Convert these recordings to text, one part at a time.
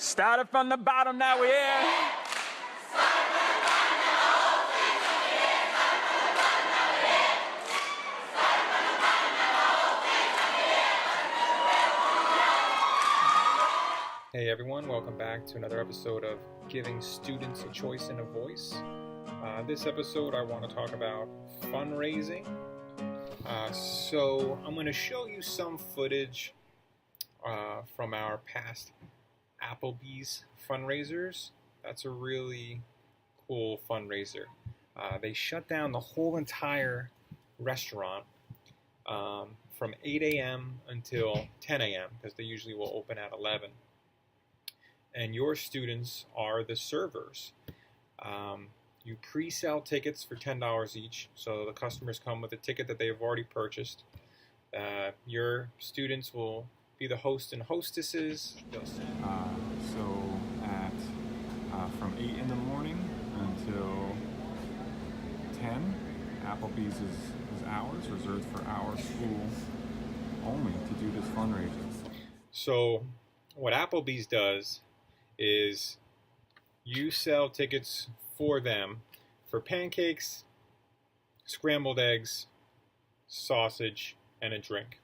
Started from the bottom, now we're here. Hey everyone, welcome back to another episode of Giving Students a Choice and a Voice. This episode I want to talk about fundraising. So I'm going to show you some footage from our past Applebee's fundraisers. That's a really cool fundraiser. They shut down the whole entire restaurant from 8 a.m. until 10 a.m. because they usually will open at 11. And your students are the servers. You pre-sell tickets for $10 each, so the customers come with a ticket that they have already purchased. Your students will be the host and hostesses. From 8 in the morning until 10, Applebee's is ours, reserved for our school only to do this fundraiser. So what Applebee's does is you sell tickets for them for pancakes, scrambled eggs, sausage, and a drink.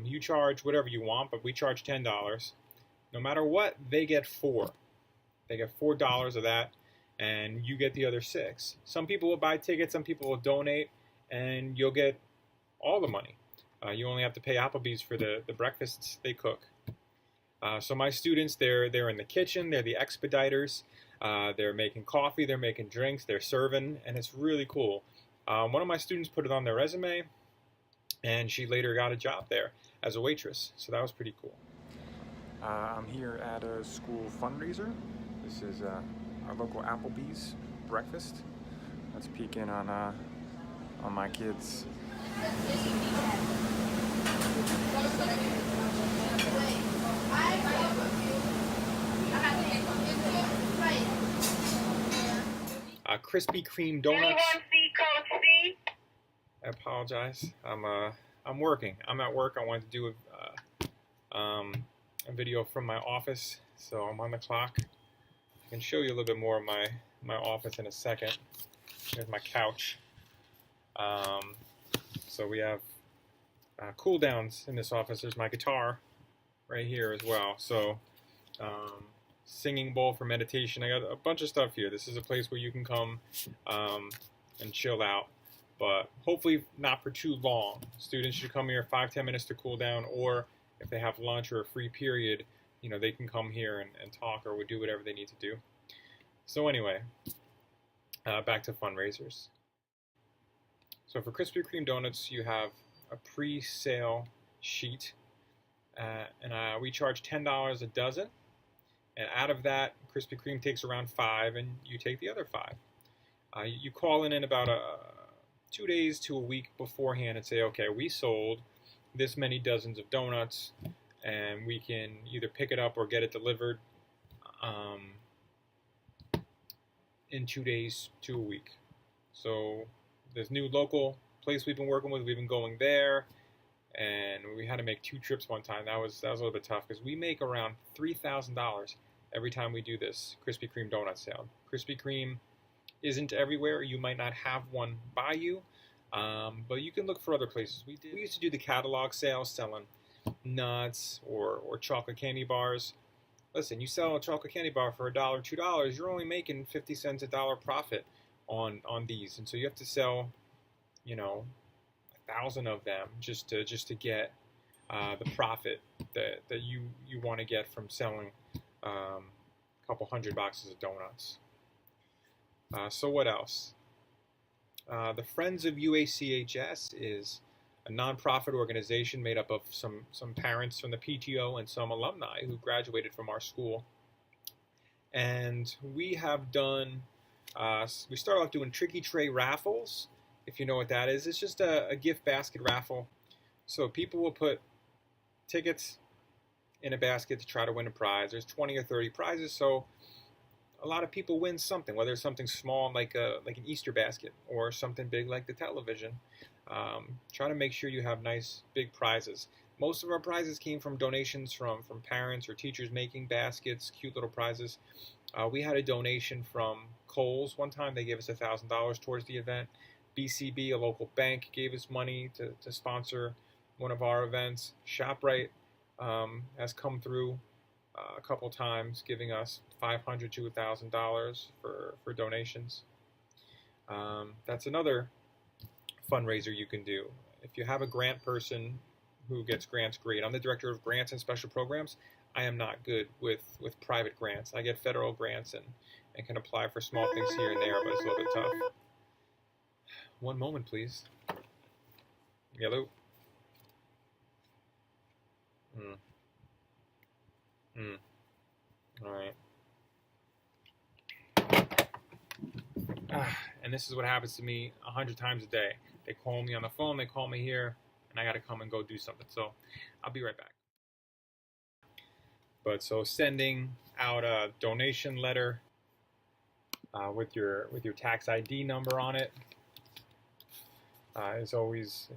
You charge whatever you want, but we charge $10. No matter what, they get $4. They get $4 of that, and you get the other $6. Some people will buy tickets, some people will donate, and you'll get all the money. You only have to pay Applebee's for the breakfasts they cook. So my students, they're in the kitchen, they're the expediters, they're making coffee, they're making drinks, they're serving, and it's really cool. One of my students put it on their resume, and she later got a job there as a waitress, so that was pretty cool. I'm here at a school fundraiser. This is our local Applebee's breakfast. Let's peek in on my kids. Krispy Kreme donuts. Anyone see Coach C? I apologize. I'm working. I'm at work. I wanted to do a video from my office, so I'm on the clock. I can show you a little bit more of my office in a second. Here's my couch. So we have cool downs in this office. There's my guitar right here as well. So singing bowl for meditation. I got a bunch of stuff here. This is a place where you can come and chill out, but hopefully not for too long. Students should come here 5-10 minutes to cool down, or if they have lunch or a free period, you know, they can come here and talk or do whatever they need to do. So anyway, back to fundraisers. So for Krispy Kreme donuts, you have a pre-sale sheet, and we charge $10 a dozen. And out of that, Krispy Kreme takes around 5, and you take the other 5. You call in about 2 days to a week beforehand and say, okay, we sold this many dozens of donuts, and we can either pick it up or get it delivered in 2 days to a week. So this new local place we've been working with, we've been going there, and we had to make 2 trips one time. That was a little bit tough because we make around $3,000 every time we do this Krispy Kreme donut sale. Krispy Kreme isn't everywhere. You might not have one by you, but you can look for other places. We used to do the catalog sales, selling nuts or chocolate candy bars. Listen, you sell a chocolate candy bar for $1, $2, you're only making 50 cents, $1 profit on these, and so you have to sell, you know, 1,000 of them just to get the profit that you want to get from selling a couple hundred boxes of donuts. So what else? The Friends of UACHS is a nonprofit organization made up of some parents from the PTO and some alumni who graduated from our school. And we have done, we started off doing tricky tray raffles, if you know what that is. It's just a gift basket raffle. So people will put tickets in a basket to try to win a prize. There's 20 or 30 prizes, so a lot of people win something, whether it's something small like an Easter basket or something big like the television. Try to make sure you have nice big prizes. Most of our prizes came from donations from parents or teachers making baskets, cute little prizes. We had a donation from Kohl's one time. They gave us $1,000 towards the event. BCB, a local bank, gave us money to sponsor one of our events. ShopRite has come through a couple times, giving us $500 to $1,000 for donations. That's another fundraiser you can do. If you have a grant person who gets grants, great. I'm the director of grants and special programs. I am not good with private grants. I get federal grants and can apply for small things here and there, but it's a little bit tough. One moment, please. Yellow. All right. And this is what happens to me 100 times a day. They call me on the phone, they call me here, and I got to come and go do something. So I'll be right back. But so sending out a donation letter with your tax ID number on it is always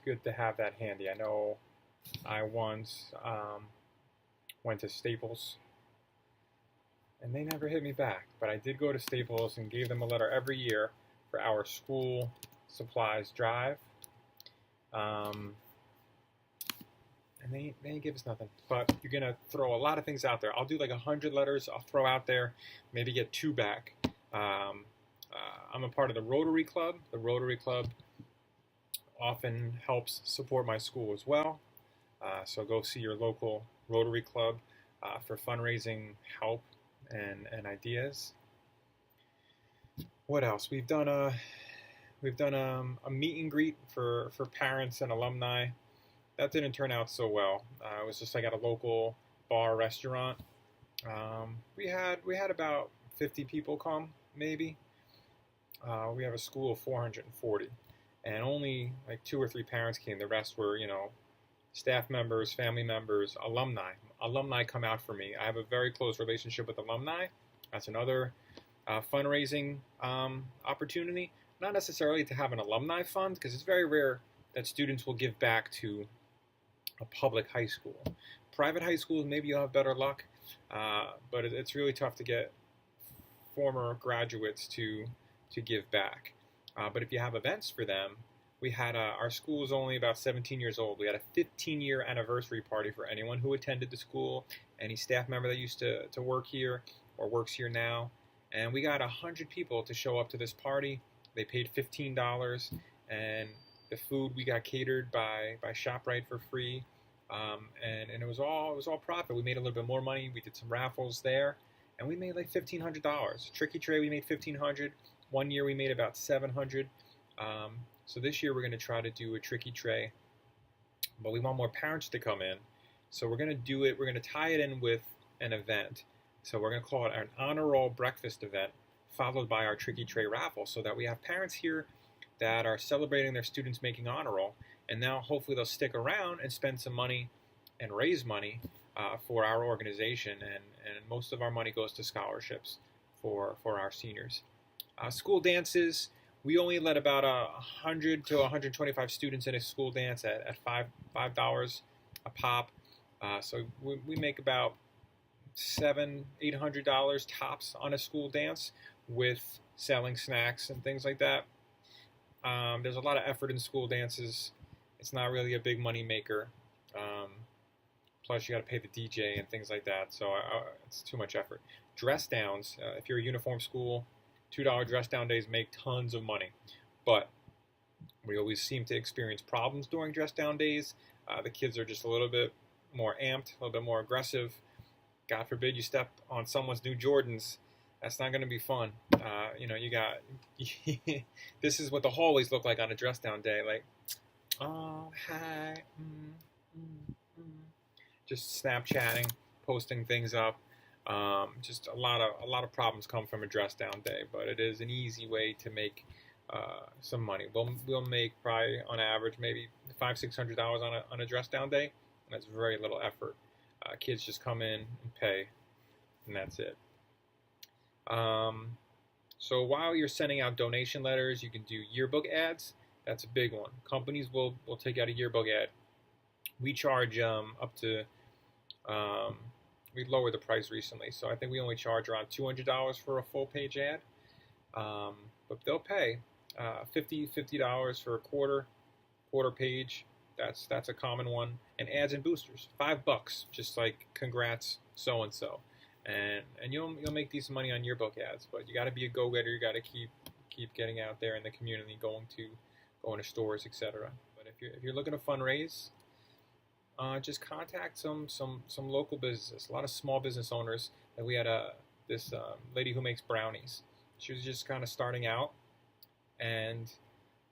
good to have that handy. I know I once went to Staples and they never hit me back, but I did go to Staples and gave them a letter every year for our school supplies drive. And they didn't give us nothing. But you're going to throw a lot of things out there. I'll do like 100 letters I'll throw out there, maybe get 2 back. I'm a part of the Rotary Club. The Rotary Club often helps support my school as well. So go see your local Rotary Club for fundraising help and ideas. What else? We've done a meet and greet for parents and alumni. That didn't turn out so well. It was just like at a local bar restaurant. We had about 50 people come, maybe. We have a school of 440, and only like 2 or 3 parents came. The rest were, staff members, family members, alumni. Alumni come out for me. I have a very close relationship with alumni. That's another fundraising opportunity. Not necessarily to have an alumni fund, because it's very rare that students will give back to a public high school. Private high schools, maybe you'll have better luck, but it's really tough to get former graduates to give back. But if you have events for them, we had our school is only about 17 years old. We had a 15-year anniversary party for anyone who attended the school, any staff member that used to work here or works here now. And we got 100 people to show up to this party. They paid $15, and the food we got catered by ShopRite for free, and it was all profit. We made a little bit more money. We did some raffles there, and we made like $1,500. Tricky Tray, we made $1,500. One year we made about $700. So this year we're going to try to do a Tricky Tray, but we want more parents to come in. So we're going to do it. We're going to tie it in with an event. So we're going to call it an honor roll breakfast event, followed by our Tricky Tray raffle, so that we have parents here that are celebrating their students making honor roll, and now hopefully they'll stick around and spend some money and raise money for our organization, and most of our money goes to scholarships for our seniors. School dances, we only let about 100 to 125 students in a school dance at $5 a pop, so we make about $700-800 tops on a school dance, with selling snacks and things like that. There's a lot of effort in school dances. It's not really a big money maker. Plus you got to pay the DJ and things like that, so it's too much effort. Dress downs, if you're a uniform school, $2 dress down days make tons of money, but we always seem to experience problems during dress down days. The kids are just a little bit more amped, a little bit more aggressive. God forbid you step on someone's new Jordans. That's not going to be fun. You got this is what the hallways look like on a dress down day. Like, oh, hi. Just Snapchatting, posting things up. Just a lot of problems come from a dress down day, but it is an easy way to make some money. We'll make probably on average maybe $500-600 on a dress down day, and that's very little effort. Kids just come in and pay, and that's it. So while you're sending out donation letters, you can do yearbook ads. That's a big one. Companies will take out a yearbook ad We charge up to we lowered the price recently, so I think we only charge around $200 for a full page ad. But they'll pay $50 for a quarter page. That's a common one. And ads and boosters, $5, just like congrats so and so, and you'll make decent money on yearbook ads. But you got to be a go-getter. You got to keep getting out there in the community, going to stores, etc. But if you're looking to fundraise, just contact some local businesses. A lot of small business owners. And we had this lady who makes brownies. She was just kind of starting out, and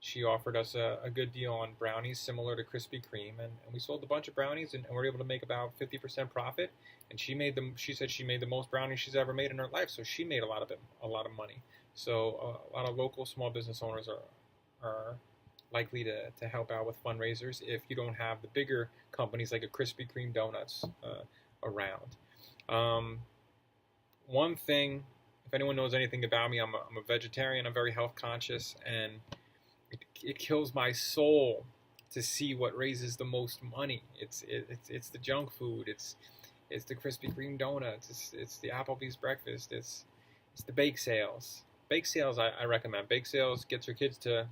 she offered us a good deal on brownies similar to Krispy Kreme, and we sold a bunch of brownies, and we were able to make about 50% profit. And she said she made the most brownies she's ever made in her life, so she made a lot of money. So a lot of local small business owners are likely to help out with fundraisers if you don't have the bigger companies like a Krispy Kreme donuts around. One thing, if anyone knows anything about me, I'm a vegetarian. I'm very health conscious, and it kills my soul to see what raises the most money. It's the junk food. It's the Krispy Kreme donuts. It's the Applebee's breakfast. It's the bake sales. Bake sales I recommend. Bake sales gets your kids to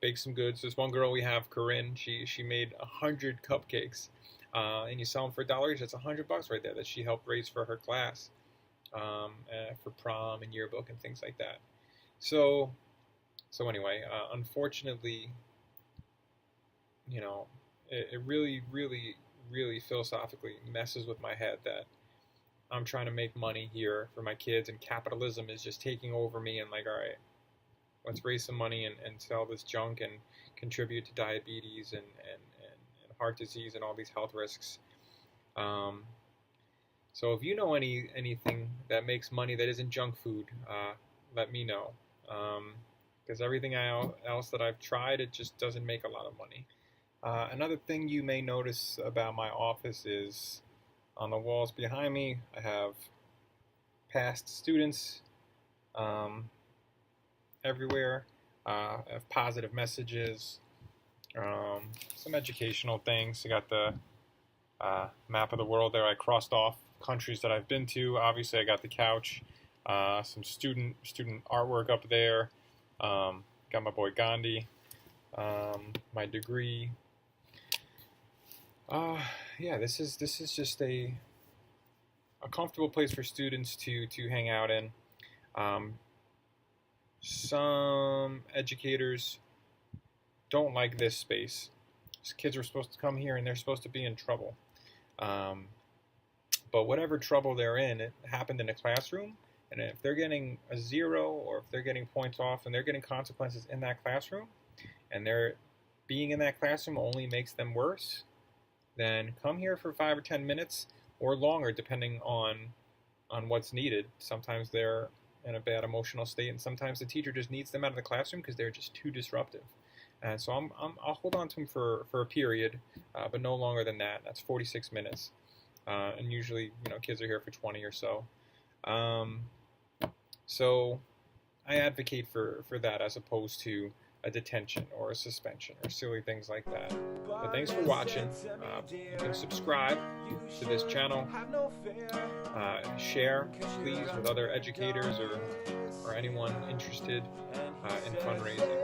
bake some goods. This one girl we have, Corinne, she made 100 cupcakes, and you sell them for $1 each. That's $100 right there that she helped raise for her class, for prom and yearbook and things like that. So anyway, unfortunately, it really, really, really philosophically messes with my head that I'm trying to make money here for my kids, and capitalism is just taking over me, and like, all right, let's raise some money and sell this junk and contribute to diabetes and heart disease and all these health risks. So if you know anything that makes money that isn't junk food, let me know. Because everything else that I've tried, it just doesn't make a lot of money. Another thing you may notice about my office is on the walls behind me, I have past students everywhere. I have positive messages, some educational things. I got the map of the world there. I crossed off countries that I've been to. Obviously, I got the couch, some student artwork up there. Got my boy Gandhi, my degree. Yeah, this is just a comfortable place for students to hang out in. Some educators don't like this space. Kids are supposed to come here and they're supposed to be in trouble. But whatever trouble they're in, it happened in a classroom. And if they're getting a 0 or if they're getting points off and they're getting consequences in that classroom, and they're being in that classroom only makes them worse, then come here for 5 or 10 minutes or longer, depending on what's needed. Sometimes they're in a bad emotional state, and sometimes the teacher just needs them out of the classroom because they're just too disruptive. And so I'll hold on to them for a period, but no longer than that. That's 46 minutes, and usually kids are here for 20 or so. So I advocate for that as opposed to a detention or a suspension or silly things like that. But thanks for watching. You can subscribe to this channel. Share, please, with other educators or anyone interested in fundraising.